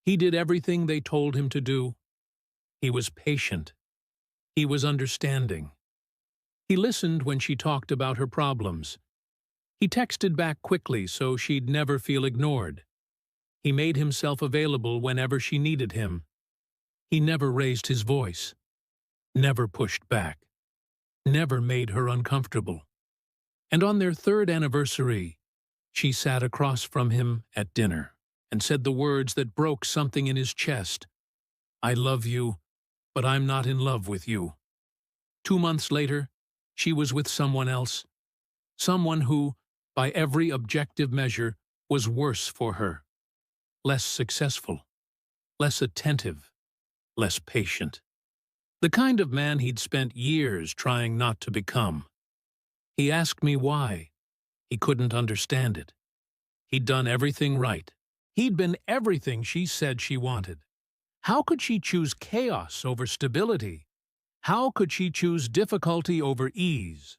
He did everything they told him to do. He was patient. He was understanding. He listened when she talked about her problems. He texted back quickly so she'd never feel ignored. He made himself available whenever she needed him. He never raised his voice, never pushed back, never made her uncomfortable. And on their third anniversary, she sat across from him at dinner and said the words that broke something in his chest. "I love you, but I'm not in love with you." 2 months later, she was with someone else, someone who, by every objective measure, was worse for her, less successful, less attentive, less patient. The kind of man he'd spent years trying not to become. He asked me why. He couldn't understand it. He'd done everything right. He'd been everything she said she wanted. How could she choose chaos over stability? How could she choose difficulty over ease?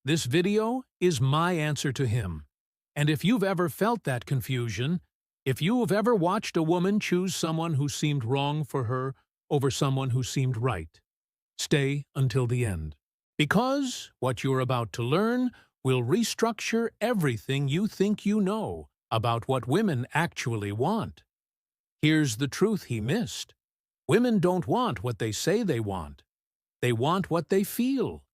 This video is my answer to him. And if you've ever felt that confusion, if you've ever watched a woman choose someone who seemed wrong for her over someone who seemed right, stay until the end. Because what you're about to learn will restructure everything you think you know about what women actually want. Here's the truth he missed. Women don't want what they say they want. They want what they feel.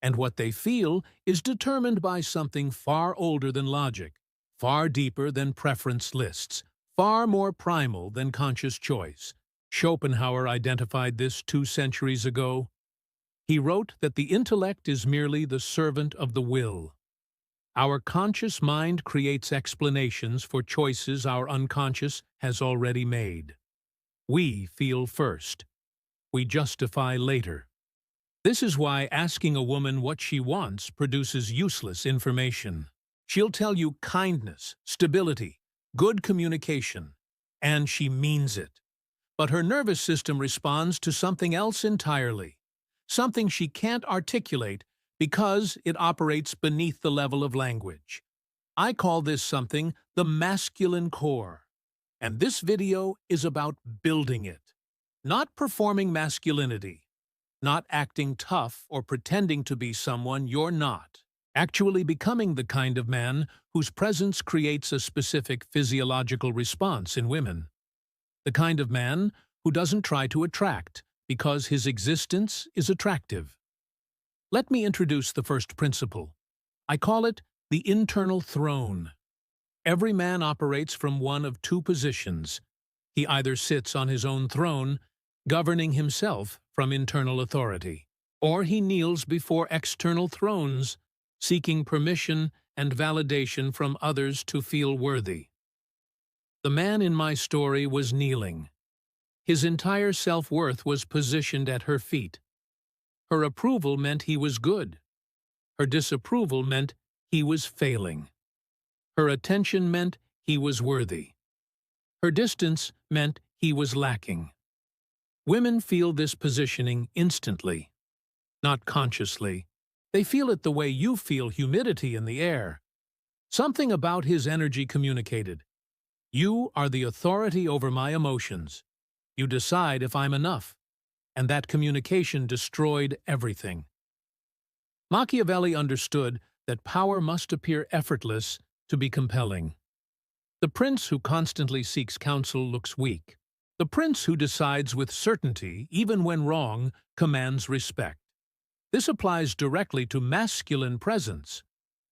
And what they feel is determined by something far older than logic, far deeper than preference lists, far more primal than conscious choice. Schopenhauer identified this 2 centuries ago. He wrote that the intellect is merely the servant of the will. Our conscious mind creates explanations for choices our unconscious has already made. We feel first. We justify later. This is why asking a woman what she wants produces useless information. She'll tell you kindness, stability, good communication, and she means it. But her nervous system responds to something else entirely, something she can't articulate because it operates beneath the level of language. I call this something the masculine core, and this video is about building it, not performing masculinity, not acting tough or pretending to be someone you're not, actually becoming the kind of man whose presence creates a specific physiological response in women, the kind of man who doesn't try to attract because his existence is attractive. Let me introduce the first principle. I call it the internal throne. Every man operates from one of 2 positions. He either sits on his own throne, governing himself from internal authority, or he kneels before external thrones, seeking permission and validation from others to feel worthy. The man in my story was kneeling. His entire self-worth was positioned at her feet. Her approval meant he was good. Her disapproval meant he was failing. Her attention meant he was worthy. Her distance meant he was lacking. Women feel this positioning instantly, not consciously. They feel it the way you feel humidity in the air. Something about his energy communicated. You are the authority over my emotions. You decide if I'm enough. And that communication destroyed everything. Machiavelli understood that power must appear effortless to be compelling. The prince who constantly seeks counsel looks weak. The prince who decides with certainty, even when wrong, commands respect. This applies directly to masculine presence.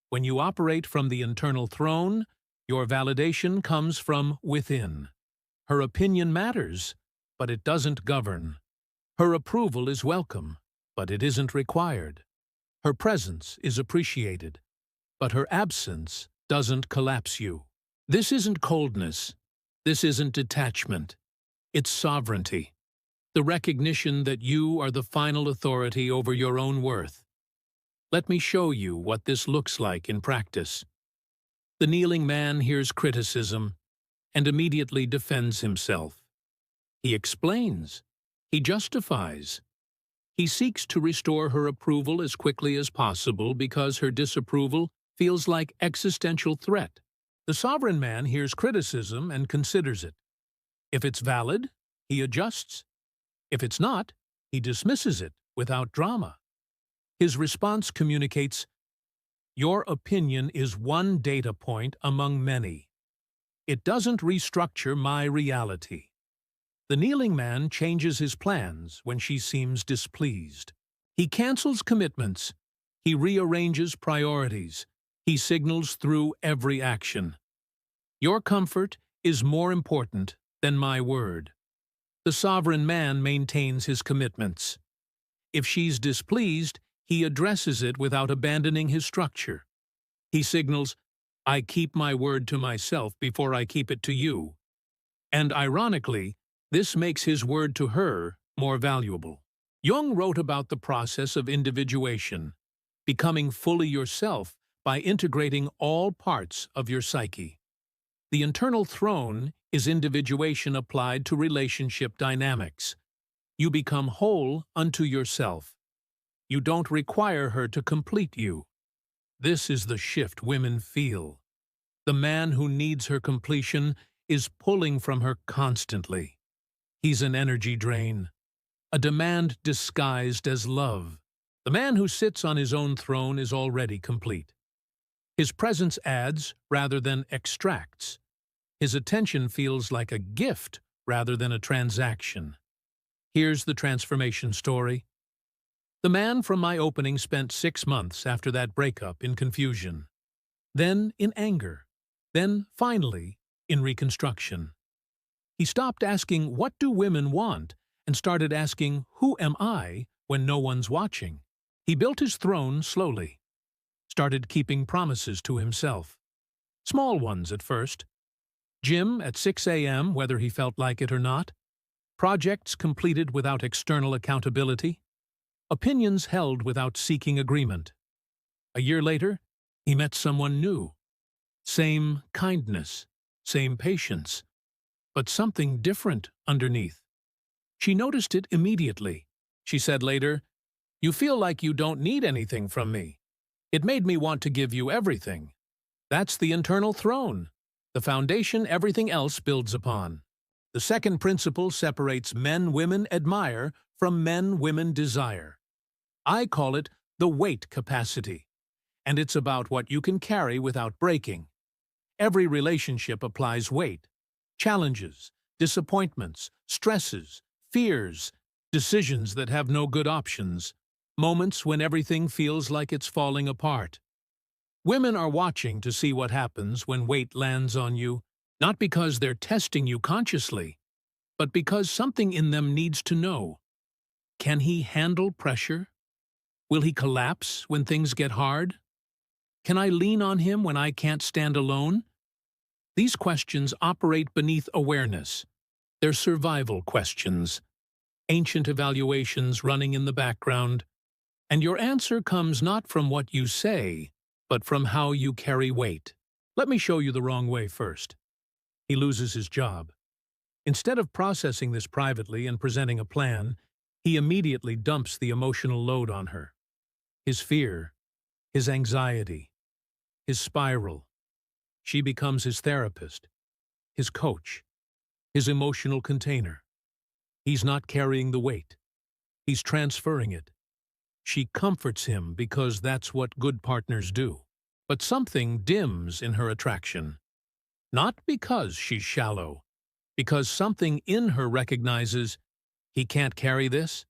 When you operate from the internal throne, your validation comes from within. Her opinion matters, but it doesn't govern. Her approval is welcome, but it isn't required. Her presence is appreciated, but her absence doesn't collapse you. This isn't coldness. This isn't detachment. It's sovereignty. The recognition that you are the final authority over your own worth. Let me show you what this looks like in practice. The kneeling man hears criticism and immediately defends himself. He explains. He justifies. He seeks to restore her approval as quickly as possible because her disapproval feels like existential threat. The sovereign man hears criticism and considers it. If it's valid, he adjusts. If it's not, he dismisses it without drama. His response communicates, "Your opinion is one data point among many. It doesn't restructure my reality." The kneeling man changes his plans when she seems displeased. He cancels commitments. He rearranges priorities. He signals through every action. Your comfort is more important than my word. The sovereign man maintains his commitments. If she's displeased, he addresses it without abandoning his structure. He signals, "I keep my word to myself before I keep it to you." And ironically, this makes his word to her more valuable. Jung wrote about the process of individuation, becoming fully yourself by integrating all parts of your psyche. The internal throne is individuation applied to relationship dynamics. You become whole unto yourself. You don't require her to complete you. This is the shift women feel. The man who needs her completion is pulling from her constantly. He's an energy drain, a demand disguised as love. The man who sits on his own throne is already complete. His presence adds rather than extracts. His attention feels like a gift rather than a transaction. Here's the transformation story. The man from my opening spent 6 months after that breakup in confusion, then in anger, then finally in reconstruction. He stopped asking, "What do women want?" and started asking, "Who am I when no one's watching?" He built his throne slowly, started keeping promises to himself. Small ones at first. Gym at 6 a.m. whether he felt like it or not. Projects completed without external accountability. Opinions held without seeking agreement. A year later, he met someone new. Same kindness, same patience, but something different underneath. She noticed it immediately. She said later, "You feel like you don't need anything from me. It made me want to give you everything." That's the internal throne, the foundation everything else builds upon. The second principle separates men women admire from men women desire. I call it the weight capacity, and it's about what you can carry without breaking. Every relationship applies weight. Challenges, disappointments, stresses, fears, decisions that have no good options, moments when everything feels like it's falling apart. Women are watching to see what happens when weight lands on you, not because they're testing you consciously, but because something in them needs to know. Can he handle pressure? Will he collapse when things get hard? Can I lean on him when I can't stand alone? These questions operate beneath awareness. They're survival questions, ancient evaluations running in the background, and your answer comes not from what you say, but from how you carry weight. Let me show you the wrong way first. He loses his job. Instead of processing this privately and presenting a plan, he immediately dumps the emotional load on her. His fear, his anxiety, his spiral. She becomes his therapist, his coach, his emotional container. He's not carrying the weight. He's transferring it. She comforts him because that's what good partners do. But something dims in her attraction. Not because she's shallow, because something in her recognizes he can't carry this.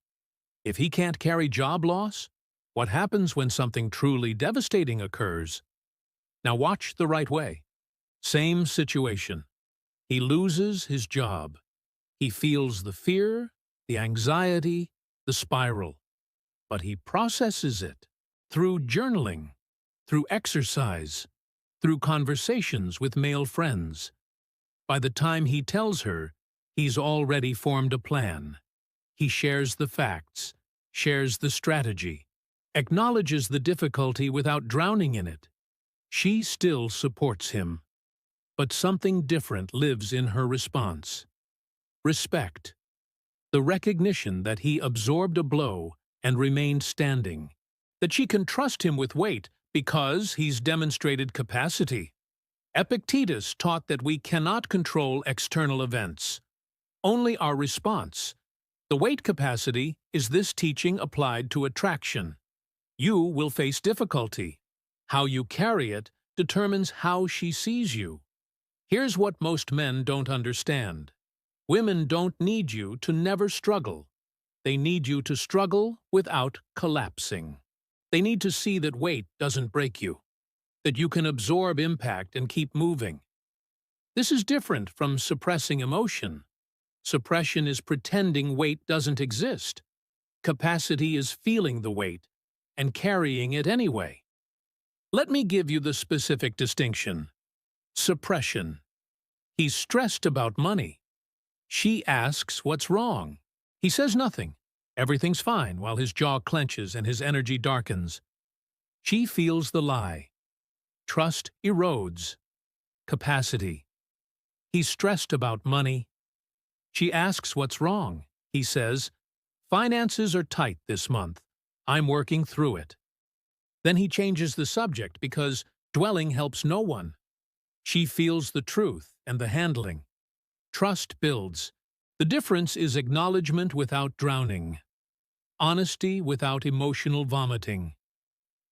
If he can't carry job loss, what happens when something truly devastating occurs? Now watch the right way. Same situation. He loses his job. He feels the fear, the anxiety, the spiral. But he processes it through journaling, through exercise, through conversations with male friends. By the time he tells her, he's already formed a plan. He shares the facts, shares the strategy, acknowledges the difficulty without drowning in it. She still supports him. But something different lives in her response. Respect. The recognition that he absorbed a blow and remained standing. That she can trust him with weight because he's demonstrated capacity. Epictetus taught that we cannot control external events. only our response. The weight capacity is this teaching applied to attraction. You will face difficulty. How you carry it determines how she sees you. Here's what most men don't understand. Women don't need you to never struggle. They need you to struggle without collapsing. They need to see that weight doesn't break you, that you can absorb impact and keep moving. This is different from suppressing emotion. Suppression is pretending weight doesn't exist. Capacity is feeling the weight and carrying it anyway. Let me give you the specific distinction. Suppression. He's stressed about money. She asks what's wrong. He says nothing. Everything's fine while his jaw clenches and his energy darkens. She feels the lie. Trust erodes. Capacity. He's stressed about money. She asks what's wrong. He says, "Finances are tight this month. I'm working through it." Then he changes the subject because dwelling helps no one. She feels the truth and the handling. Trust builds. The difference is acknowledgement without drowning. Honesty without emotional vomiting.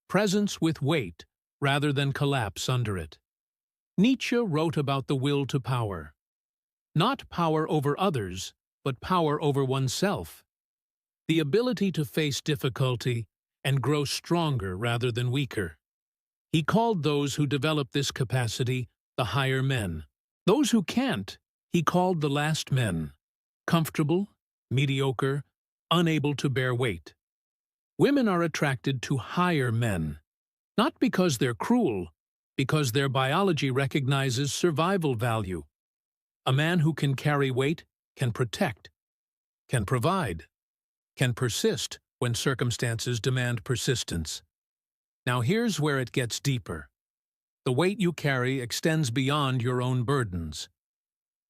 Presence with weight rather than collapse under it. Nietzsche wrote about the will to power. Not power over others, but power over oneself. The ability to face difficulty and grow stronger rather than weaker. He called those who develop this capacity the higher men. Those who can't, he called the last men. Comfortable, mediocre, unable to bear weight. Women are attracted to higher men, not because they're cruel, because their biology recognizes survival value. A man who can carry weight can protect, can provide, can persist when circumstances demand persistence. Now here's where it gets deeper. The weight you carry extends beyond your own burdens.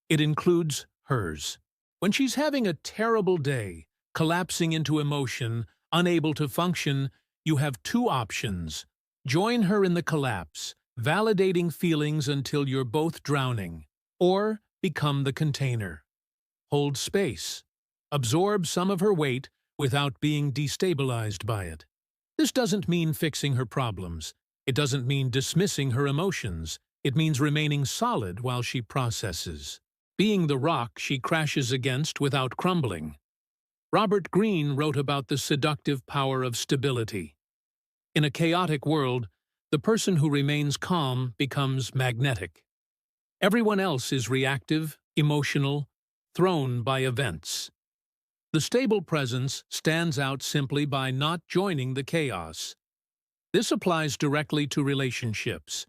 It includes hers. When she's having a terrible day, collapsing into emotion, unable to function, you have two options. Join her in the collapse, validating feelings until you're both drowning, or become the container. Hold space. Absorb some of her weight without being destabilized by it. This doesn't mean fixing her problems. It doesn't mean dismissing her emotions. It means remaining solid while she processes. Being the rock she crashes against without crumbling. Robert Greene wrote about the seductive power of stability. In a chaotic world, the person who remains calm becomes magnetic. Everyone else is reactive, emotional, thrown by events. The stable presence stands out simply by not joining the chaos. This applies directly to relationships.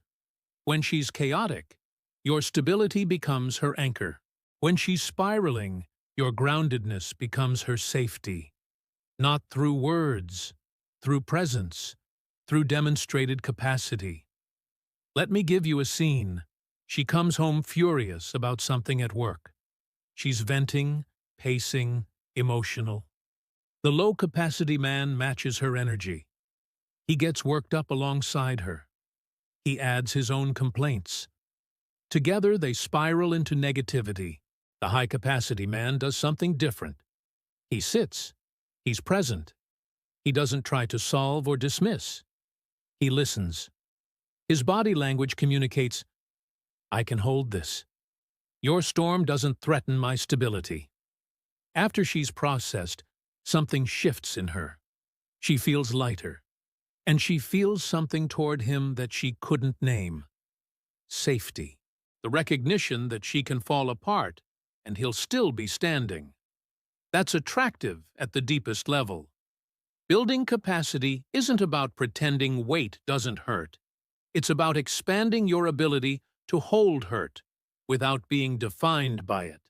When she's chaotic, your stability becomes her anchor. When she's spiraling, your groundedness becomes her safety. Not through words, through presence, through demonstrated capacity. Let me give you a scene. She comes home furious about something at work. She's venting, pacing, emotional. The low-capacity man matches her energy. He gets worked up alongside her. He adds his own complaints. Together they spiral into negativity. The high-capacity man does something different. He sits. He's present. He doesn't try to solve or dismiss. He listens. His body language communicates, "I can hold this. Your storm doesn't threaten my stability." After she's processed, something shifts in her. She feels lighter. And she feels something toward him that she couldn't name. Safety. The recognition that she can fall apart and he'll still be standing. That's attractive at the deepest level. Building capacity isn't about pretending weight doesn't hurt. It's about expanding your ability to hold hurt without being defined by it.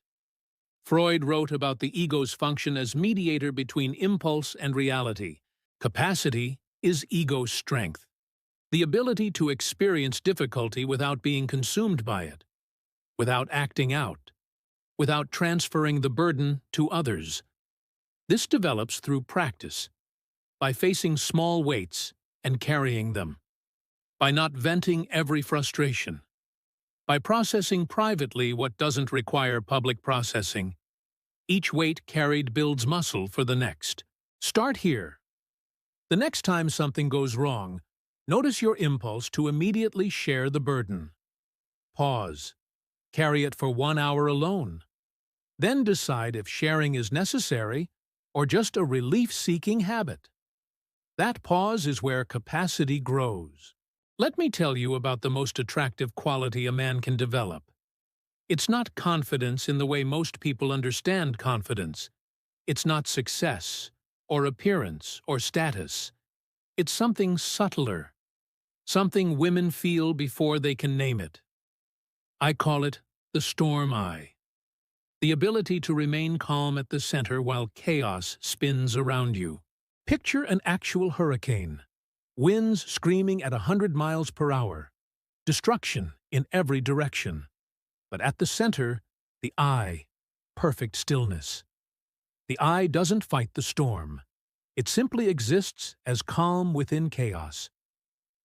Freud wrote about the ego's function as mediator between impulse and reality. Capacity is ego's strength. The ability to experience difficulty without being consumed by it, without acting out, without transferring the burden to others. This develops through practice, by facing small weights and carrying them, by not venting every frustration, by processing privately what doesn't require public processing. Each weight carried builds muscle for the next. Start here. The next time something goes wrong, notice your impulse to immediately share the burden. Pause. Carry it for 1 hour alone. Then decide if sharing is necessary or just a relief-seeking habit. That pause is where capacity grows. Let me tell you about the most attractive quality a man can develop. It's not confidence in the way most people understand confidence. It's not success, or appearance, or status. It's something subtler, something women feel before they can name it. I call it the storm eye. The ability to remain calm at the center while chaos spins around you. Picture an actual hurricane. Winds screaming at 100 miles per hour. Destruction in every direction. But at the center, the eye, perfect stillness. The eye doesn't fight the storm. It simply exists as calm within chaos.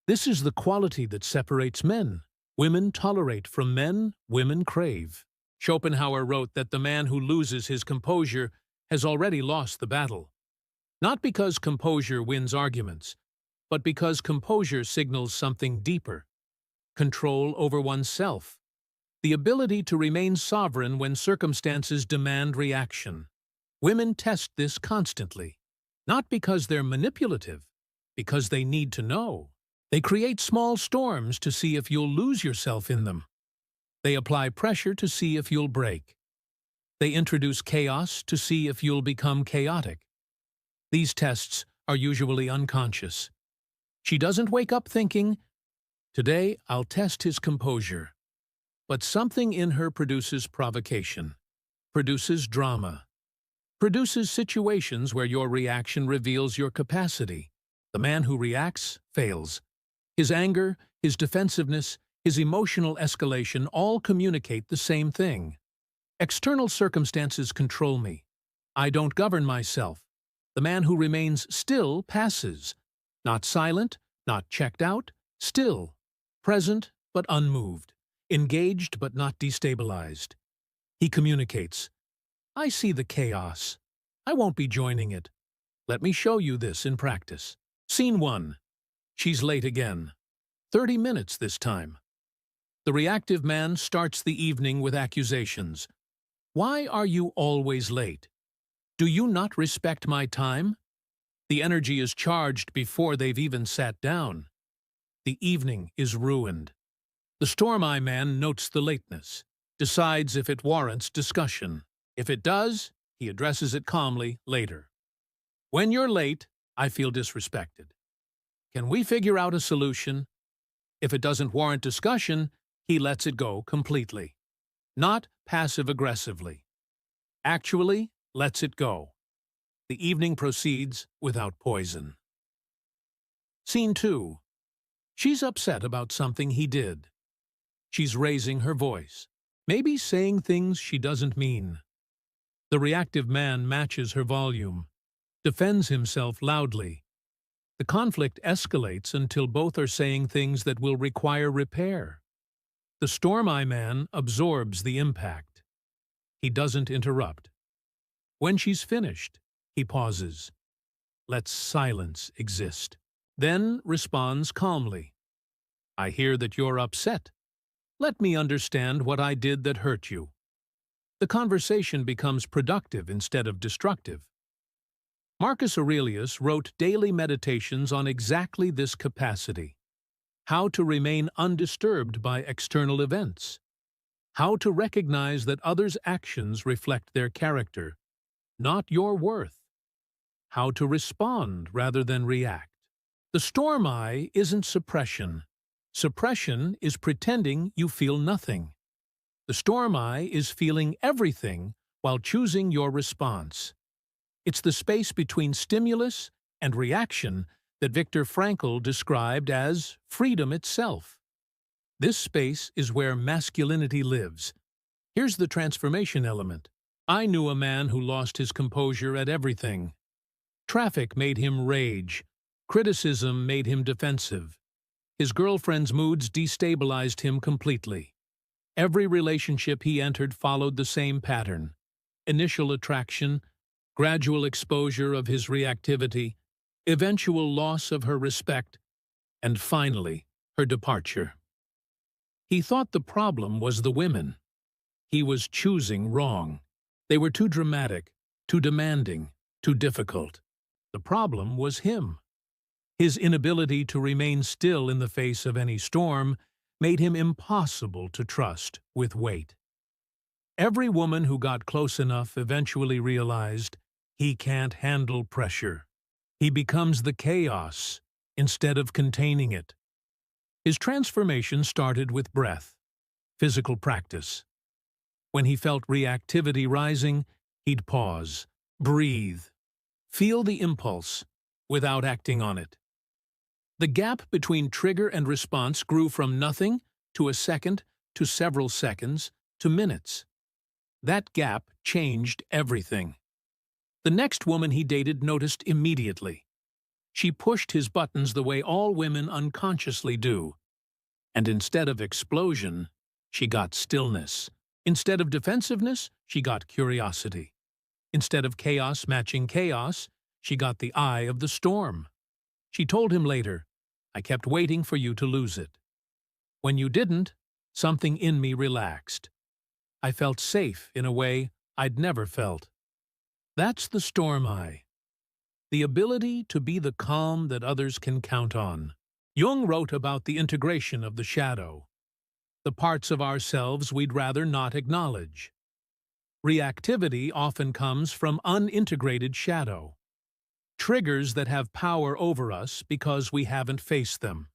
This is the quality that separates men. Women tolerate from men, women crave. Schopenhauer wrote that the man who loses his composure has already lost the battle. Not because composure wins arguments, but because composure signals something deeper. Control over oneself. The ability to remain sovereign when circumstances demand reaction. Women test this constantly. Not because they're manipulative, because they need to know. They create small storms to see if you'll lose yourself in them. They apply pressure to see if you'll break. They introduce chaos to see if you'll become chaotic. These tests are usually unconscious. She doesn't wake up thinking, "Today I'll test his composure." But something in her produces provocation, produces drama, produces situations where your reaction reveals your capacity. The man who reacts fails. His anger, his defensiveness, his emotional escalation all communicate the same thing. External circumstances control me. I don't govern myself. The man who remains still passes. Not silent, not checked out, still. Present but unmoved. Engaged but not destabilized. He communicates. I see the chaos. I won't be joining it. Let me show you this in practice. Scene 1. She's late again. 30 minutes this time. The reactive man starts the evening with accusations. Why are you always late? Do you not respect my time? The energy is charged before they've even sat down. The evening is ruined. The storm eye man notes the lateness, decides if it warrants discussion. If it does, he addresses it calmly later. When you're late, I feel disrespected. Can we figure out a solution? If it doesn't warrant discussion, he lets it go completely. Not passive-aggressively. Actually, lets it go. The evening proceeds without poison. Scene 2. She's upset about something he did. She's raising her voice, maybe saying things she doesn't mean. The reactive man matches her volume, defends himself loudly. The conflict escalates until both are saying things that will require repair. The storm eye man absorbs the impact. He doesn't interrupt. When she's finished, he pauses. Lets silence exist. Then responds calmly. I hear that you're upset. Let me understand what I did that hurt you. The conversation becomes productive instead of destructive. Marcus Aurelius wrote daily meditations on exactly this capacity. How to remain undisturbed by external events. How to recognize that others' actions reflect their character, not your worth. How to respond rather than react. The storm eye isn't suppression. Suppression is pretending you feel nothing. The storm eye is feeling everything while choosing your response. It's the space between stimulus and reaction that Viktor Frankl described as freedom itself. This space is where masculinity lives. Here's the transformation element. I knew a man who lost his composure at everything. Traffic made him rage. Criticism made him defensive. His girlfriend's moods destabilized him completely. Every relationship he entered followed the same pattern. initial attraction, gradual exposure of his reactivity, eventual loss of her respect, and finally, her departure. He thought the problem was the women. He was choosing wrong. They were too dramatic, too demanding, too difficult. The problem was him. His inability to remain still in the face of any storm made him impossible to trust with weight. Every woman who got close enough eventually realized he can't handle pressure. He becomes the chaos instead of containing it. His transformation started with breath, physical practice. When he felt reactivity rising, he'd pause, breathe, feel the impulse without acting on it. The gap between trigger and response grew from nothing to a second to several seconds to minutes. That gap changed everything. The next woman he dated noticed immediately. She pushed his buttons the way all women unconsciously do. And instead of explosion, she got stillness. Instead of defensiveness, she got curiosity. Instead of chaos matching chaos, she got the eye of the storm. She told him later, "I kept waiting for you to lose it. When you didn't, something in me relaxed. I felt safe in a way I'd never felt." That's the storm eye. The ability to be the calm that others can count on. Jung wrote about the integration of the shadow, the parts of ourselves we'd rather not acknowledge. Reactivity often comes from unintegrated shadow, triggers that have power over us because we haven't faced them.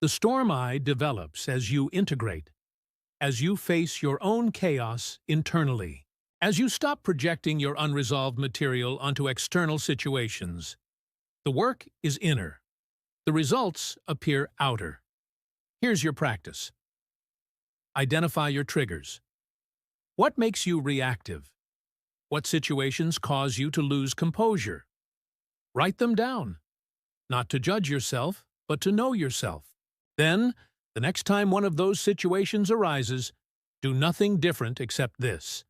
The storm eye develops as you integrate, as you face your own chaos internally, as you stop projecting your unresolved material onto external situations. The work is inner. The results appear outer. Here's your practice. Identify your triggers. What makes you reactive? What situations cause you to lose composure? Write them down. Not to judge yourself, but to know yourself. Then, the next time one of those situations arises, do nothing different except this.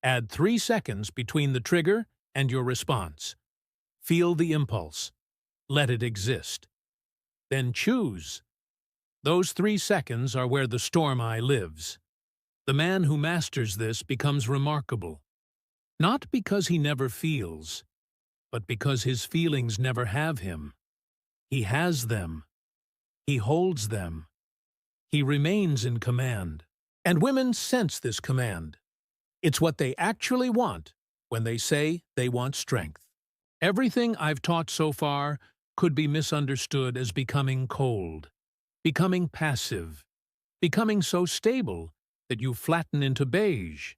Add 3 seconds between the trigger and your response. Feel the impulse. Let it exist. Then choose. Those 3 seconds are where the storm eye lives. The man who masters this becomes remarkable. Not because he never feels, but because his feelings never have him. He has them. He holds them. He remains in command. And women sense this command. It's what they actually want when they say they want strength. Everything I've taught so far could be misunderstood as becoming cold, becoming passive, becoming so stable that you flatten into beige.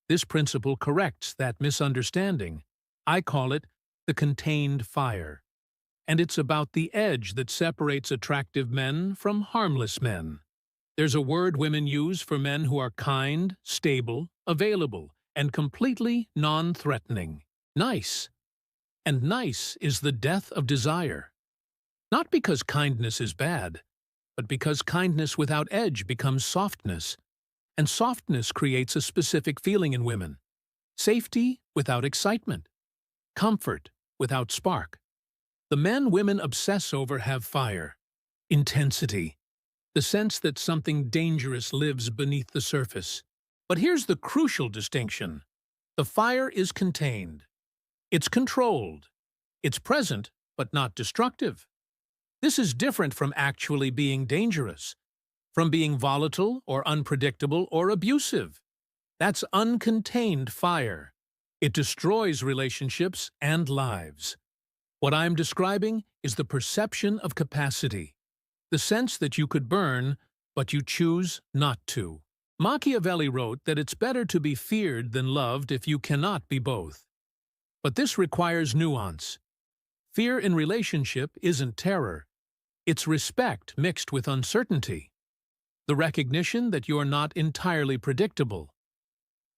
This principle corrects that misunderstanding. I call it the contained fire. And it's about the edge that separates attractive men from harmless men. There's a word women use for men who are kind, stable, available, and completely non-threatening. Nice. And nice is the death of desire. Not because kindness is bad, but because kindness without edge becomes softness. And softness creates a specific feeling in women. Safety without excitement. Comfort without spark. The men women obsess over have fire, intensity, the sense that something dangerous lives beneath the surface. But here's the crucial distinction. The fire is contained. It's controlled. It's present, but not destructive. This is different from actually being dangerous, from being volatile or unpredictable or abusive. That's uncontained fire. It destroys relationships and lives. What I'm describing is the perception of capacity, the sense that you could burn, but you choose not to. Machiavelli wrote that it's better to be feared than loved if you cannot be both. But this requires nuance. Fear in relationship isn't terror. It's respect mixed with uncertainty. The recognition that you're not entirely predictable.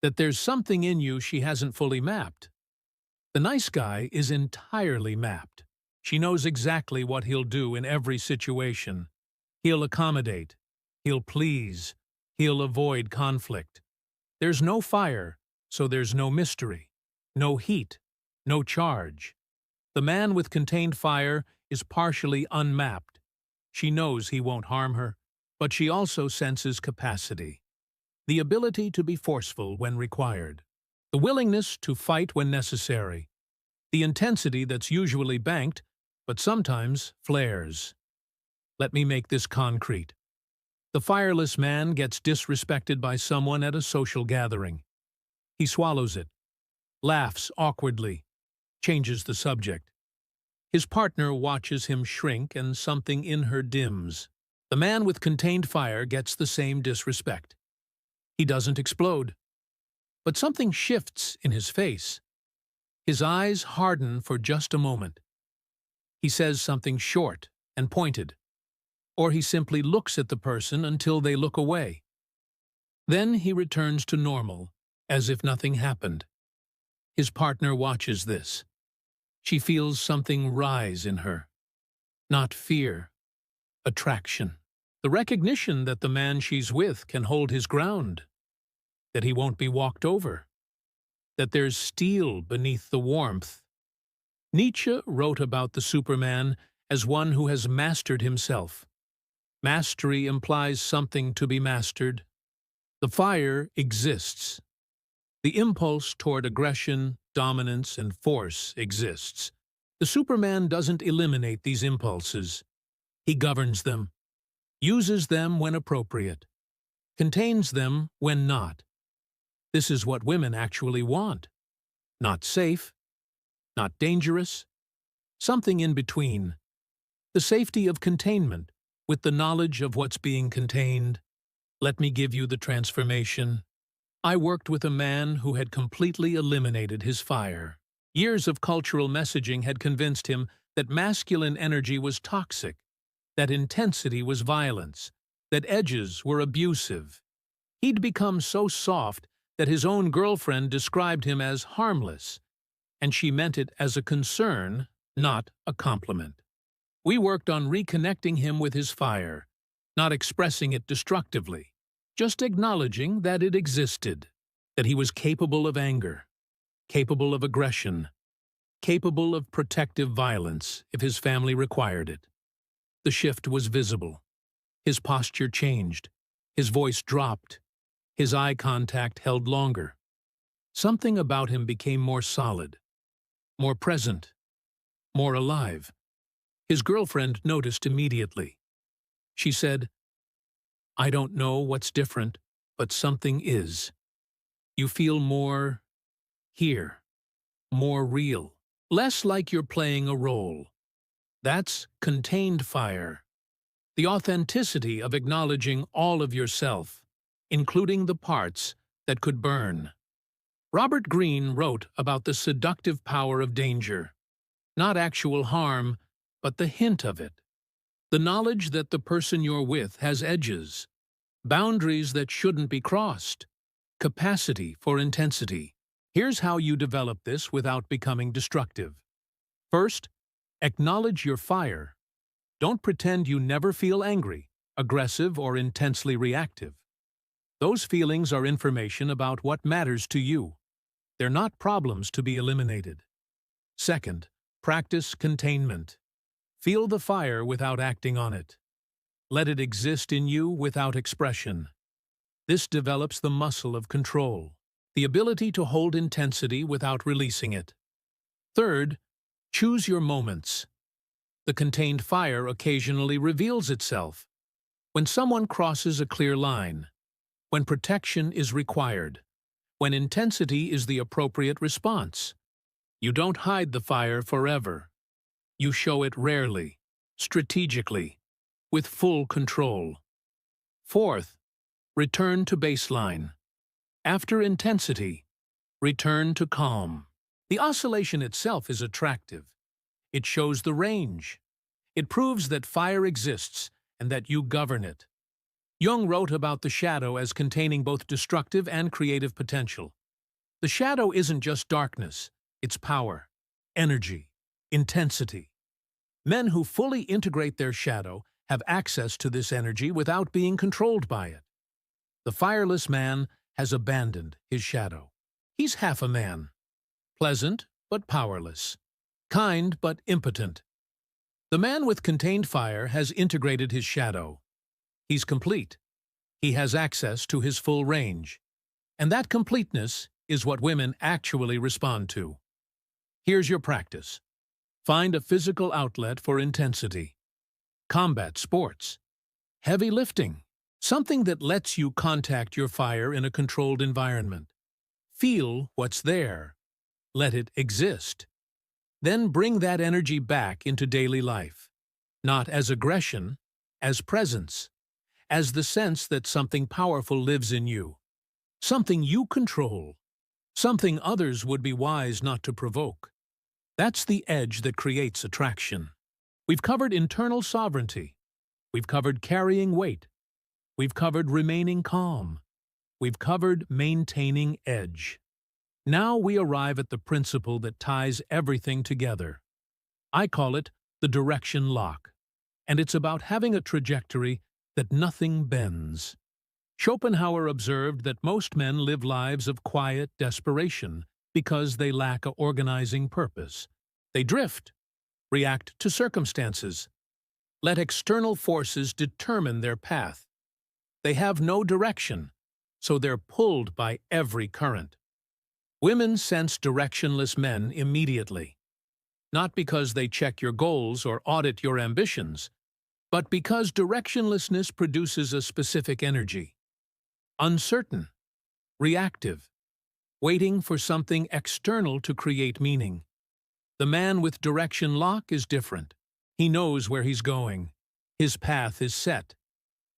That there's something in you she hasn't fully mapped. The nice guy is entirely mapped. She knows exactly what he'll do in every situation. He'll accommodate. He'll please. He'll avoid conflict. There's no fire, so there's no mystery, no heat, no charge. The man with contained fire is partially unmapped. She knows he won't harm her, but she also senses capacity. The ability to be forceful when required. The willingness to fight when necessary. The intensity that's usually banked, but sometimes flares. Let me make this concrete. The fireless man gets disrespected by someone at a social gathering. He swallows it, laughs awkwardly, changes the subject. His partner watches him shrink and something in her dims. The man with contained fire gets the same disrespect. He doesn't explode, but something shifts in his face. His eyes harden for just a moment. He says something short and pointed, or he simply looks at the person until they look away. Then he returns to normal, as if nothing happened. His partner watches this. She feels something rise in her. Not fear, attraction. The recognition that the man she's with can hold his ground, that he won't be walked over, that there's steel beneath the warmth. Nietzsche wrote about the Superman as one who has mastered himself. Mastery implies something to be mastered. The fire exists. The impulse toward aggression, dominance, and force exists. The Superman doesn't eliminate these impulses. He governs them, uses them when appropriate, contains them when not. This is what women actually want. Not safe, not dangerous, something in between. The safety of containment, with the knowledge of what's being contained. Let me give you the transformation. I worked with a man who had completely eliminated his fire. Years of cultural messaging had convinced him that masculine energy was toxic, that intensity was violence, that edges were abusive. He'd become so soft that his own girlfriend described him as harmless, and she meant it as a concern, not a compliment. We worked on reconnecting him with his fire, not expressing it destructively, just acknowledging that it existed, that he was capable of anger, capable of aggression, capable of protective violence if his family required it. The shift was visible. His posture changed. His voice dropped. His eye contact held longer. Something about him became more solid, more present, more alive. His girlfriend noticed immediately. She said, "I don't know what's different, but something is. You feel more here, more real, less like you're playing a role." That's contained fire. The authenticity of acknowledging all of yourself, including the parts that could burn. Robert Greene wrote about the seductive power of danger. Not actual harm, but the hint of it. The knowledge that the person you're with has edges, boundaries that shouldn't be crossed, capacity for intensity. Here's how you develop this without becoming destructive. First, acknowledge your fire. Don't pretend you never feel angry, aggressive, or intensely reactive. Those feelings are information about what matters to you. They're not problems to be eliminated. Second, practice containment. Feel the fire without acting on it. Let it exist in you without expression. This develops the muscle of control, the ability to hold intensity without releasing it. Third, choose your moments. The contained fire occasionally reveals itself. When someone crosses a clear line, when protection is required, when intensity is the appropriate response. You don't hide the fire forever. You show it rarely, strategically, with full control. Fourth, return to baseline. After intensity, return to calm. The oscillation itself is attractive. It shows the range. It proves that fire exists and that you govern it. Jung wrote about the shadow as containing both destructive and creative potential. The shadow isn't just darkness, it's power, energy, intensity. Men who fully integrate their shadow have access to this energy without being controlled by it. The fireless man has abandoned his shadow. He's half a man, pleasant but powerless, kind but impotent. The man with contained fire has integrated his shadow. He's complete. He has access to his full range. And that completeness is what women actually respond to. Here's your practice. Find a physical outlet for intensity. Combat sports. Heavy lifting. Something that lets you contact your fire in a controlled environment. Feel what's there. Let it exist. Then bring that energy back into daily life. Not as aggression, as presence. As the sense that something powerful lives in you. Something you control. Something others would be wise not to provoke. That's the edge that creates attraction. We've covered internal sovereignty. We've covered carrying weight. We've covered remaining calm. We've covered maintaining edge. Now we arrive at the principle that ties everything together. I call it the direction lock, and it's about having a trajectory that nothing bends. Schopenhauer observed that most men live lives of quiet desperation because they lack a organizing purpose. They drift, react to circumstances, let external forces determine their path. They have no direction, so they're pulled by every current. Women sense directionless men immediately, not because they check your goals or audit your ambitions, but because directionlessness produces a specific energy. Uncertain, reactive, waiting for something external to create meaning. The man with direction lock is different. He knows where he's going. His path is set.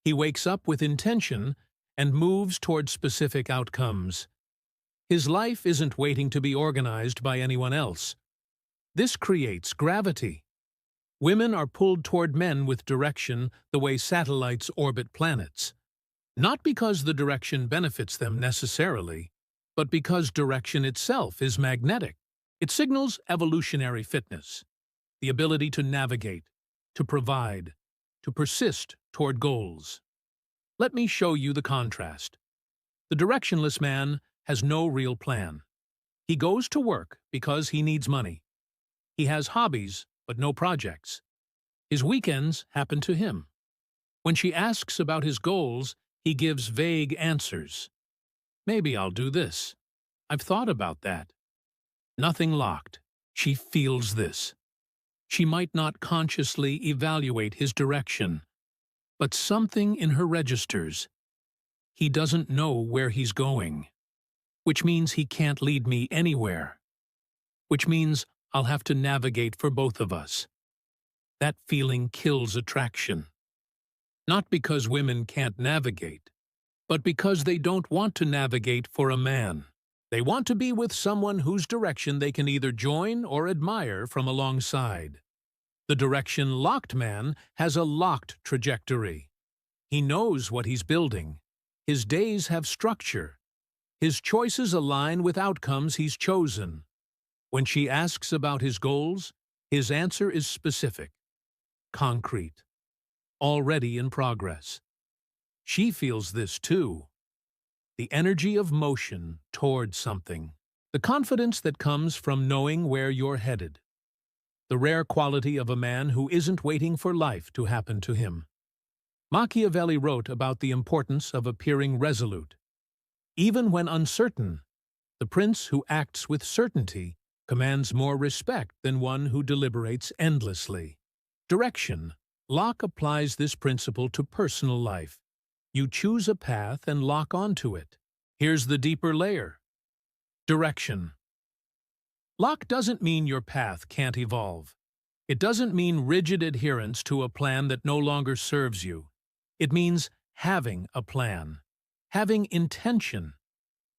He wakes up with intention and moves toward specific outcomes. His life isn't waiting to be organized by anyone else. This creates gravity. Women are pulled toward men with direction the way satellites orbit planets. Not because the direction benefits them necessarily, but because direction itself is magnetic. It signals evolutionary fitness, the ability to navigate, to provide, to persist toward goals. Let me show you the contrast. The directionless man has no real plan. He goes to work because he needs money. He has hobbies, but no projects. His weekends happen to him. When she asks about his goals, he gives vague answers. Maybe I'll do this. I've thought about that. Nothing locked. She feels this. She might not consciously evaluate his direction, but something in her registers. He doesn't know where he's going, which means he can't lead me anywhere, which means I'll have to navigate for both of us. That feeling kills attraction. Not because women can't navigate, but because they don't want to navigate for a man. They want to be with someone whose direction they can either join or admire from alongside. The direction-locked man has a locked trajectory. He knows what he's building. His days have structure. His choices align with outcomes he's chosen. When she asks about his goals, his answer is specific, concrete, already in progress. She feels this too. The energy of motion toward something. The confidence that comes from knowing where you're headed. The rare quality of a man who isn't waiting for life to happen to him. Machiavelli wrote about the importance of appearing resolute. Even when uncertain, the prince who acts with certainty commands more respect than one who deliberates endlessly. Direction. Locke applies this principle to personal life. You choose a path and lock onto it. Here's the deeper layer. Direction. Locke doesn't mean your path can't evolve. It doesn't mean rigid adherence to a plan that no longer serves you. It means having a plan, having intention,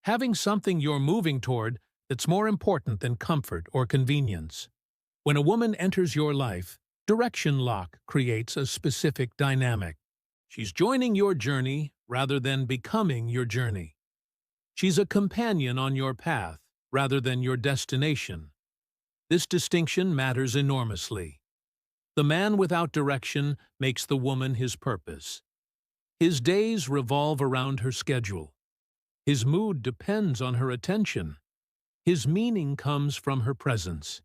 having something you're moving toward that's more important than comfort or convenience. When a woman enters your life, direction lock creates a specific dynamic. She's joining your journey rather than becoming your journey. She's a companion on your path rather than your destination. This distinction matters enormously. The man without direction makes the woman his purpose. His days revolve around her schedule. His mood depends on her attention. His meaning comes from her presence.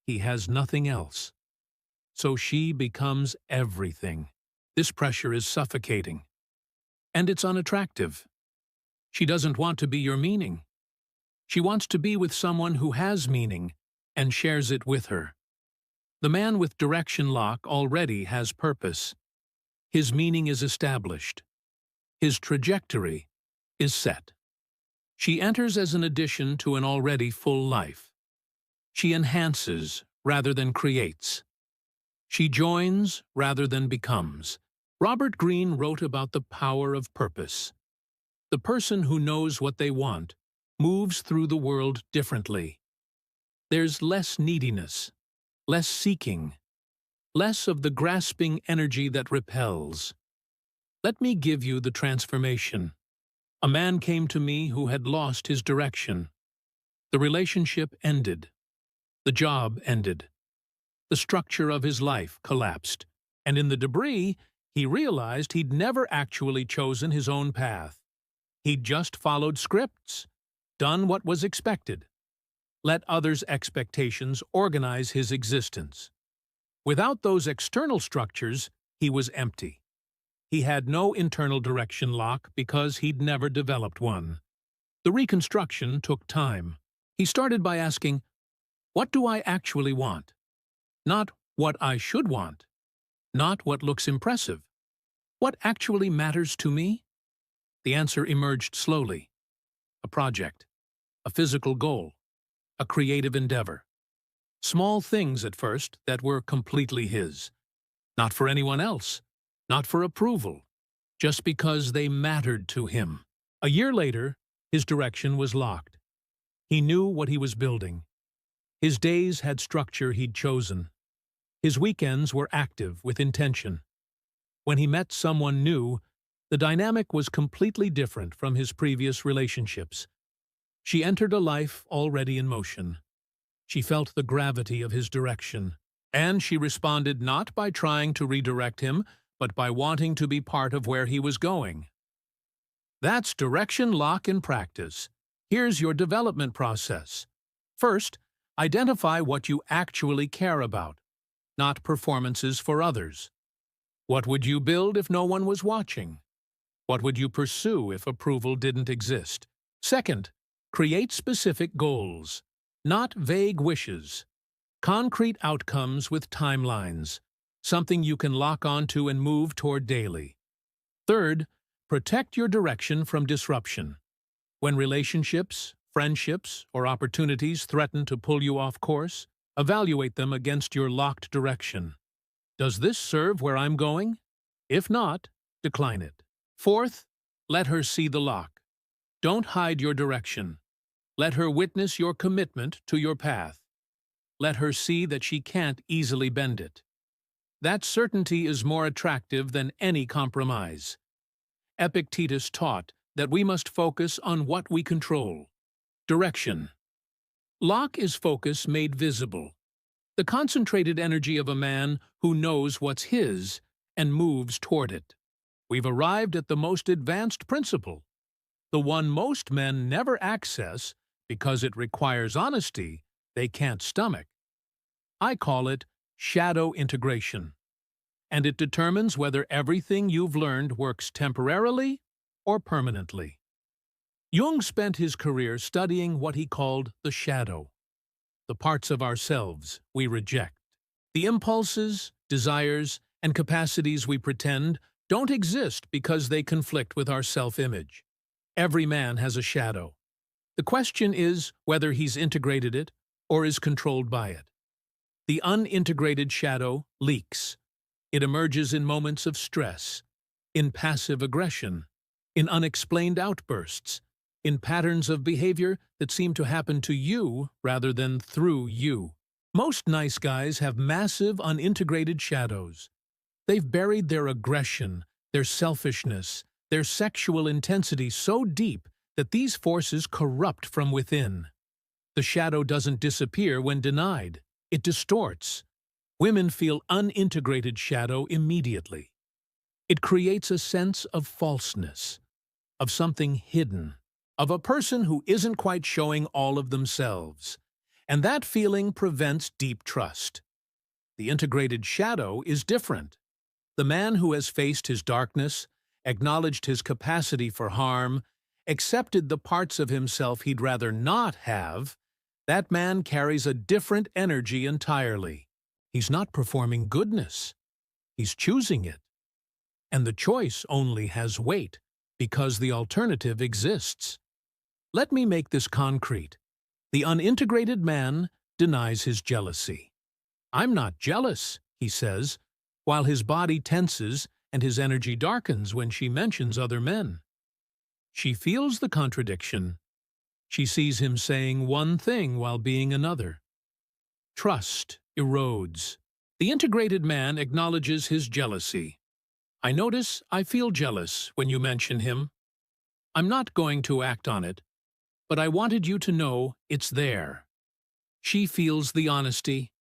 He has nothing else. So she becomes everything. This pressure is suffocating. And it's unattractive. She doesn't want to be your meaning. She wants to be with someone who has meaning and shares it with her. The man with direction lock already has purpose. His meaning is established. His trajectory is set. She enters as an addition to an already full life. She enhances rather than creates. She joins rather than becomes. Robert Greene wrote about the power of purpose. The person who knows what they want moves through the world differently. There's less neediness, less seeking, less of the grasping energy that repels. Let me give you the transformation. A man came to me who had lost his direction. The relationship ended. The job ended. The structure of his life collapsed, and in the debris, he realized he'd never actually chosen his own path. He'd just followed scripts, done what was expected, let others' expectations organize his existence. Without those external structures, he was empty. He had no internal direction lock because he'd never developed one. The reconstruction took time. He started by asking, what do I actually want? Not what I should want. Not what looks impressive. What actually matters to me? The answer emerged slowly. A project. A physical goal. A creative endeavor. Small things at first that were completely his. Not for anyone else. Not for approval. Just because they mattered to him. A year later, his direction was locked. He knew what he was building. His days had structure he'd chosen. His weekends were active with intention. When he met someone new, the dynamic was completely different from his previous relationships. She entered a life already in motion. She felt the gravity of his direction, and she responded not by trying to redirect him, but by wanting to be part of where he was going. That's direction lock in practice. Here's your development process. First, identify what you actually care about, not performances for others. What would you build if no one was watching? What would you pursue if approval didn't exist? Second, create specific goals, not vague wishes. Concrete outcomes with timelines, something you can lock onto and move toward daily. Third, protect your direction from disruption. When relationships, friendships, or opportunities threaten to pull you off course, evaluate them against your locked direction. Does this serve where I'm going? If not, decline it. Fourth, let her see the lock. Don't hide your direction. Let her witness your commitment to your path. Let her see that she can't easily bend it. That certainty is more attractive than any compromise. Epictetus taught that we must focus on what we control. Direction. Lock is focus made visible. The concentrated energy of a man who knows what's his and moves toward it. We've arrived at the most advanced principle, the one most men never access because it requires honesty they can't stomach. I call it shadow integration, and it determines whether everything you've learned works temporarily or permanently. Jung spent his career studying what he called the shadow, the parts of ourselves we reject. The impulses, desires, and capacities we pretend don't exist because they conflict with our self-image. Every man has a shadow. The question is whether he's integrated it or is controlled by it. The unintegrated shadow leaks. It emerges in moments of stress, in passive aggression, in unexplained outbursts, in patterns of behavior that seem to happen to you rather than through you. Most nice guys have massive unintegrated shadows. They've buried their aggression, their selfishness, their sexual intensity so deep that these forces corrupt from within. The shadow doesn't disappear when denied. It distorts. Women feel unintegrated shadow immediately. It creates a sense of falseness, of something hidden, of a person who isn't quite showing all of themselves, and that feeling prevents deep trust. The integrated shadow is different. The man who has faced his darkness, acknowledged his capacity for harm, accepted the parts of himself he'd rather not have, that man carries a different energy entirely. He's not performing goodness. He's choosing it. And the choice only has weight because the alternative exists. Let me make this concrete. The unintegrated man denies his jealousy. "I'm not jealous," he says, while his body tenses and his energy darkens when she mentions other men. She feels the contradiction. She sees him saying one thing while being another. Trust erodes. The integrated man acknowledges his jealousy. "I notice I feel jealous when you mention him. I'm not going to act on it, but I wanted you to know it's there." She feels the honesty.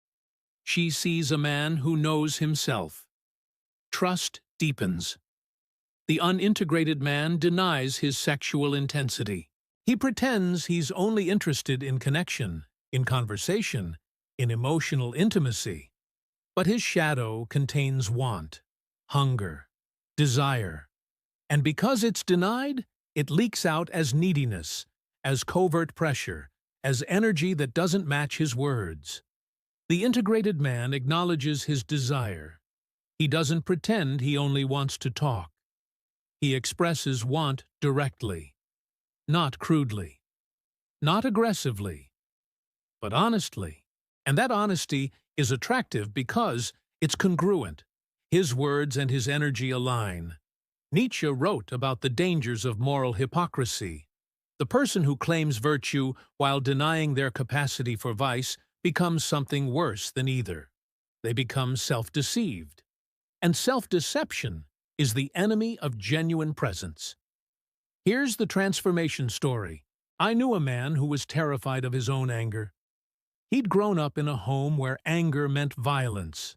She sees a man who knows himself. Trust deepens. The unintegrated man denies his sexual intensity. He pretends he's only interested in connection, in conversation, in emotional intimacy. But his shadow contains want, hunger, desire. And because it's denied, it leaks out as neediness, as covert pressure, as energy that doesn't match his words. The integrated man acknowledges his desire. He doesn't pretend he only wants to talk. He expresses want directly, not crudely, not aggressively, but honestly. And that honesty is attractive because it's congruent. His words and his energy align. Nietzsche wrote about the dangers of moral hypocrisy. The person who claims virtue while denying their capacity for vice becomes something worse than either. They become self-deceived. And self-deception is the enemy of genuine presence. Here's the transformation story. I knew a man who was terrified of his own anger. He'd grown up in a home where anger meant violence,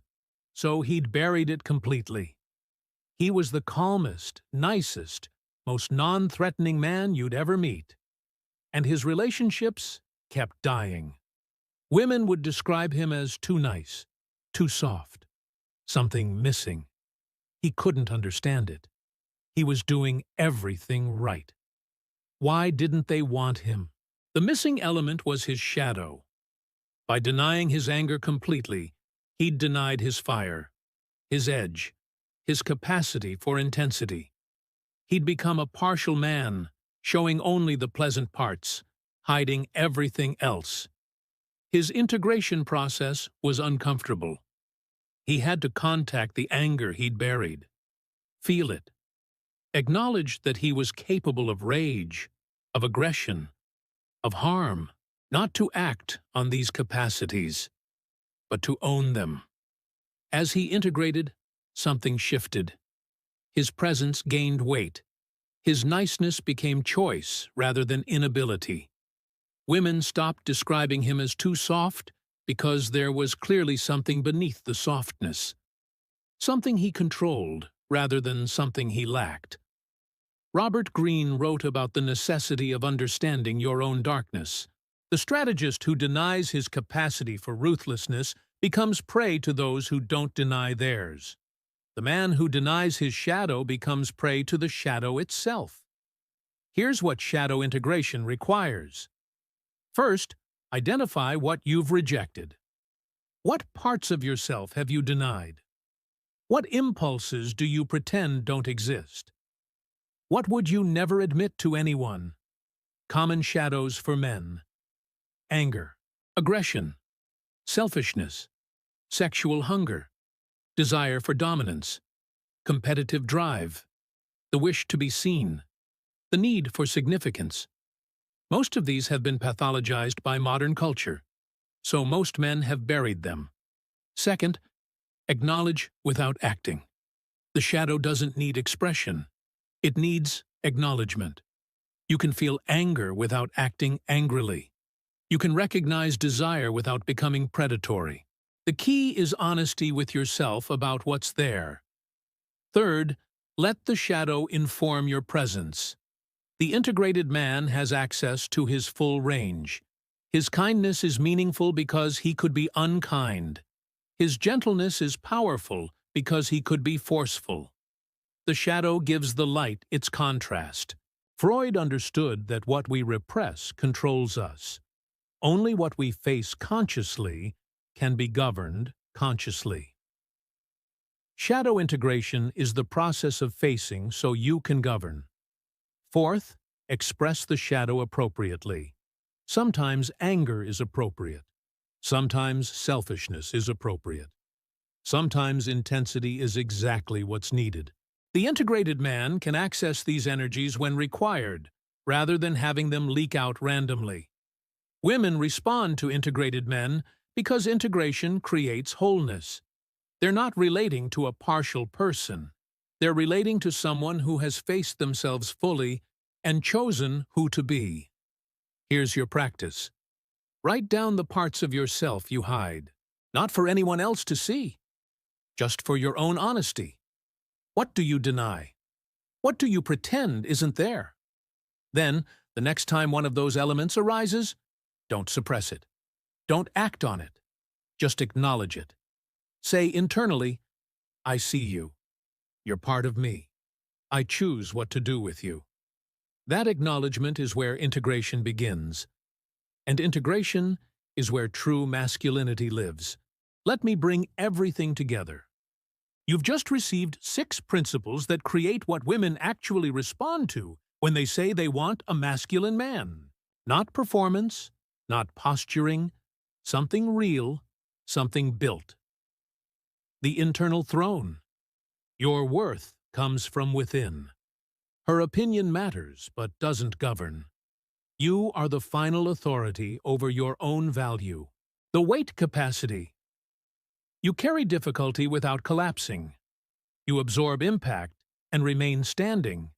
so he'd buried it completely. He was the calmest, nicest, most non-threatening man you'd ever meet. And his relationships kept dying. Women would describe him as too nice, too soft, something missing. He couldn't understand it. He was doing everything right. Why didn't they want him? The missing element was his shadow. By denying his anger completely, he'd denied his fire, his edge, his capacity for intensity. He'd become a partial man, showing only the pleasant parts, hiding everything else. His integration process was uncomfortable. He had to contact the anger he'd buried, feel it, acknowledge that he was capable of rage, of aggression, of harm, not to act on these capacities, but to own them. As he integrated, something shifted. His presence gained weight. His niceness became choice rather than inability. Women stopped describing him as too soft because there was clearly something beneath the softness. Something he controlled rather than something he lacked. Robert Greene wrote about the necessity of understanding your own darkness. The strategist who denies his capacity for ruthlessness becomes prey to those who don't deny theirs. The man who denies his shadow becomes prey to the shadow itself. Here's what shadow integration requires. First, identify what you've rejected. What parts of yourself have you denied? What impulses do you pretend don't exist? What would you never admit to anyone? Common shadows for men: anger, aggression, selfishness, sexual hunger, desire for dominance, competitive drive, the wish to be seen, the need for significance. Most of these have been pathologized by modern culture, so most men have buried them. Second, acknowledge without acting. The shadow doesn't need expression. It needs acknowledgement. You can feel anger without acting angrily. You can recognize desire without becoming predatory. The key is honesty with yourself about what's there. Third, let the shadow inform your presence. The integrated man has access to his full range. His kindness is meaningful because he could be unkind. His gentleness is powerful because he could be forceful. The shadow gives the light its contrast. Freud understood that what we repress controls us. Only what we face consciously can be governed consciously. Shadow integration is the process of facing so you can govern. Fourth, express the shadow appropriately. Sometimes anger is appropriate. Sometimes selfishness is appropriate. Sometimes intensity is exactly what's needed. The integrated man can access these energies when required, rather than having them leak out randomly. Women respond to integrated men because integration creates wholeness. They're not relating to a partial person. They're relating to someone who has faced themselves fully and chosen who to be. Here's your practice. Write down the parts of yourself you hide, not for anyone else to see, just for your own honesty. What do you deny? What do you pretend isn't there? Then, the next time one of those elements arises, don't suppress it. Don't act on it. Just acknowledge it. Say internally, I see you. You're part of me. I choose what to do with you. That acknowledgement is where integration begins. And integration is where true masculinity lives. Let me bring everything together. You've just received 6 principles that create what women actually respond to when they say they want a masculine man. Not performance, not posturing, something real, something built. The internal throne. Your worth comes from within. Her opinion matters but doesn't govern. You are the final authority over your own value. The weight capacity. You carry difficulty without collapsing. You absorb impact and remain standing.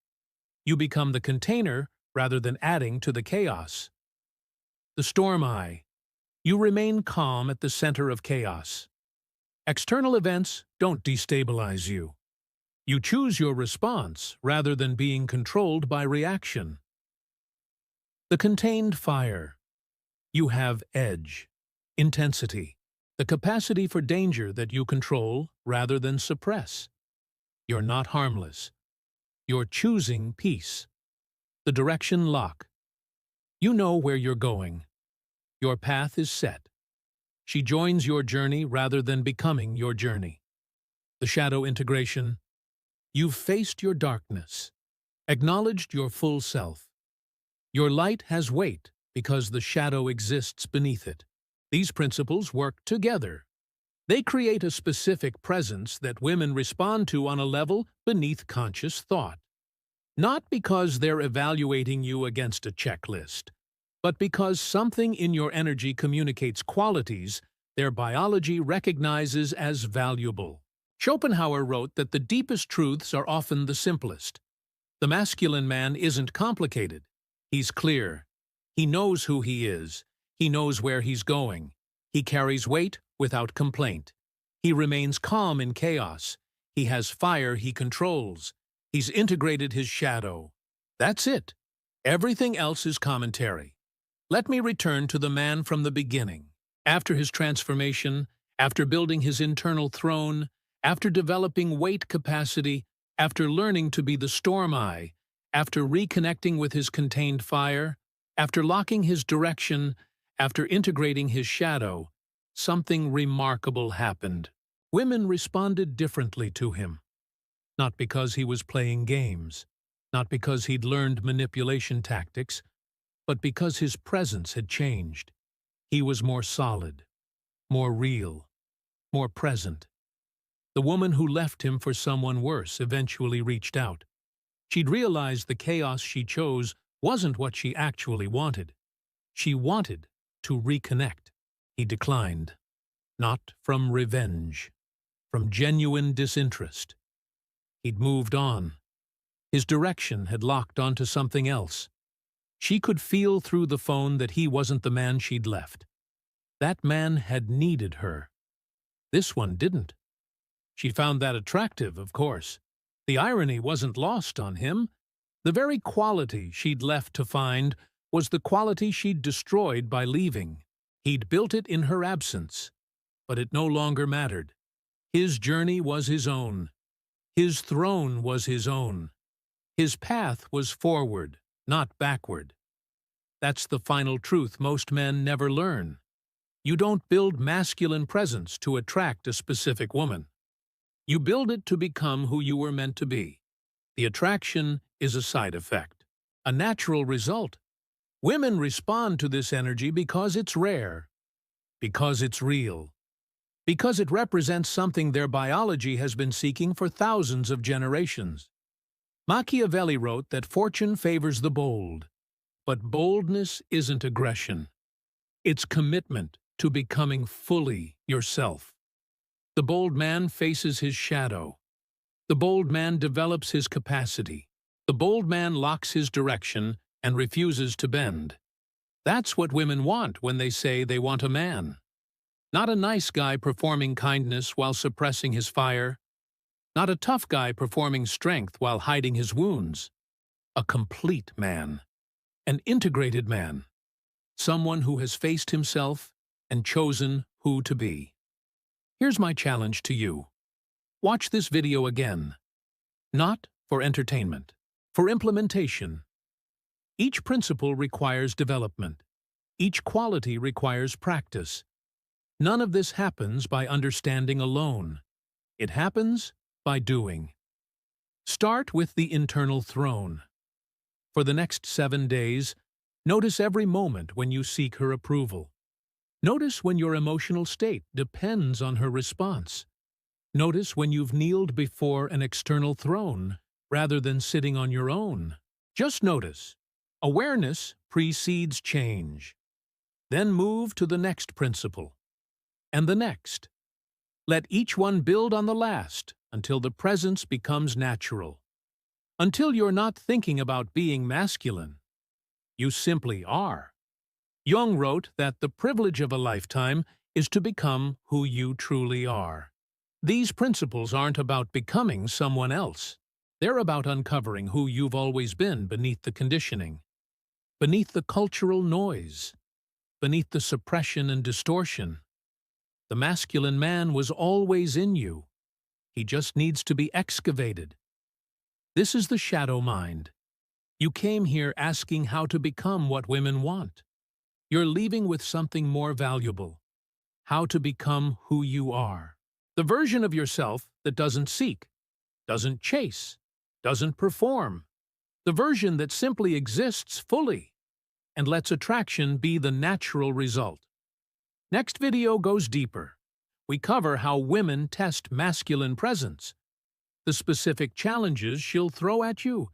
You become the container rather than adding to the chaos. The storm eye. You remain calm at the center of chaos. External events don't destabilize you. You choose your response rather than being controlled by reaction. The contained fire. You have edge, intensity, the capacity for danger that you control rather than suppress. You're not harmless. You're choosing peace. The direction lock. You know where you're going. Your path is set. She joins your journey rather than becoming your journey. The shadow integration. You've faced your darkness, acknowledged your full self. Your light has weight because the shadow exists beneath it. These principles work together. They create a specific presence that women respond to on a level beneath conscious thought. Not because they're evaluating you against a checklist, but because something in your energy communicates qualities their biology recognizes as valuable. Schopenhauer wrote that the deepest truths are often the simplest. The masculine man isn't complicated. He's clear. He knows who he is. He knows where he's going. He carries weight without complaint. He remains calm in chaos. He has fire he controls. He's integrated his shadow. That's it. Everything else is commentary. Let me return to the man from the beginning. After his transformation, after building his internal throne, after developing weight capacity, after learning to be the storm eye, after reconnecting with his contained fire, after locking his direction, after integrating his shadow, something remarkable happened. Women responded differently to him. Not because he was playing games, not because he'd learned manipulation tactics, but because his presence had changed. He was more solid, more real, more present. The woman who left him for someone worse eventually reached out. She'd realized the chaos she chose wasn't what she actually wanted. She wanted to reconnect. He declined. Not from revenge, from genuine disinterest. He'd moved on. His direction had locked onto something else. She could feel through the phone that he wasn't the man she'd left. That man had needed her. This one didn't. She found that attractive, of course. The irony wasn't lost on him. The very quality she'd left to find was the quality she'd destroyed by leaving. He'd built it in her absence, but it no longer mattered. His journey was his own. His throne was his own. His path was forward, not backward. That's the final truth most men never learn. You don't build masculine presence to attract a specific woman. You build it to become who you were meant to be. The attraction is a side effect, a natural result. Women respond to this energy because it's rare, because it's real, because it represents something their biology has been seeking for thousands of generations. Machiavelli wrote that fortune favors the bold, but boldness isn't aggression. It's commitment to becoming fully yourself. The bold man faces his shadow. The bold man develops his capacity. The bold man locks his direction and refuses to bend. That's what women want when they say they want a man. Not a nice guy performing kindness while suppressing his fire. Not a tough guy performing strength while hiding his wounds. A complete man. An integrated man. Someone who has faced himself and chosen who to be. Here's my challenge to you. Watch this video again. Not for entertainment, for implementation. Each principle requires development. Each quality requires practice. None of this happens by understanding alone. It happens by doing. Start with the internal throne. For the next 7 days, notice every moment when you seek her approval. Notice when your emotional state depends on her response. Notice when you've kneeled before an external throne rather than sitting on your own. Just notice. Awareness precedes change. Then move to the next principle, and the next. Let each one build on the last until the presence becomes natural. Until you're not thinking about being masculine. You simply are. Jung wrote that the privilege of a lifetime is to become who you truly are. These principles aren't about becoming someone else. They're about uncovering who you've always been beneath the conditioning, beneath the cultural noise, beneath the suppression and distortion. The masculine man was always in you. He just needs to be excavated. This is the shadow mind. You came here asking how to become what women want. You're leaving with something more valuable. How to become who you are. The version of yourself that doesn't seek, doesn't chase, doesn't perform. The version that simply exists fully and lets attraction be the natural result. Next video goes deeper. We cover how women test masculine presence, the specific challenges she'll throw at you,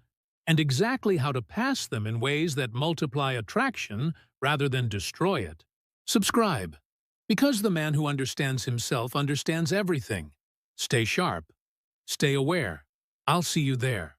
and exactly how to pass them in ways that multiply attraction rather than destroy it. Subscribe, because the man who understands himself understands everything. Stay sharp. Stay aware. I'll see you there.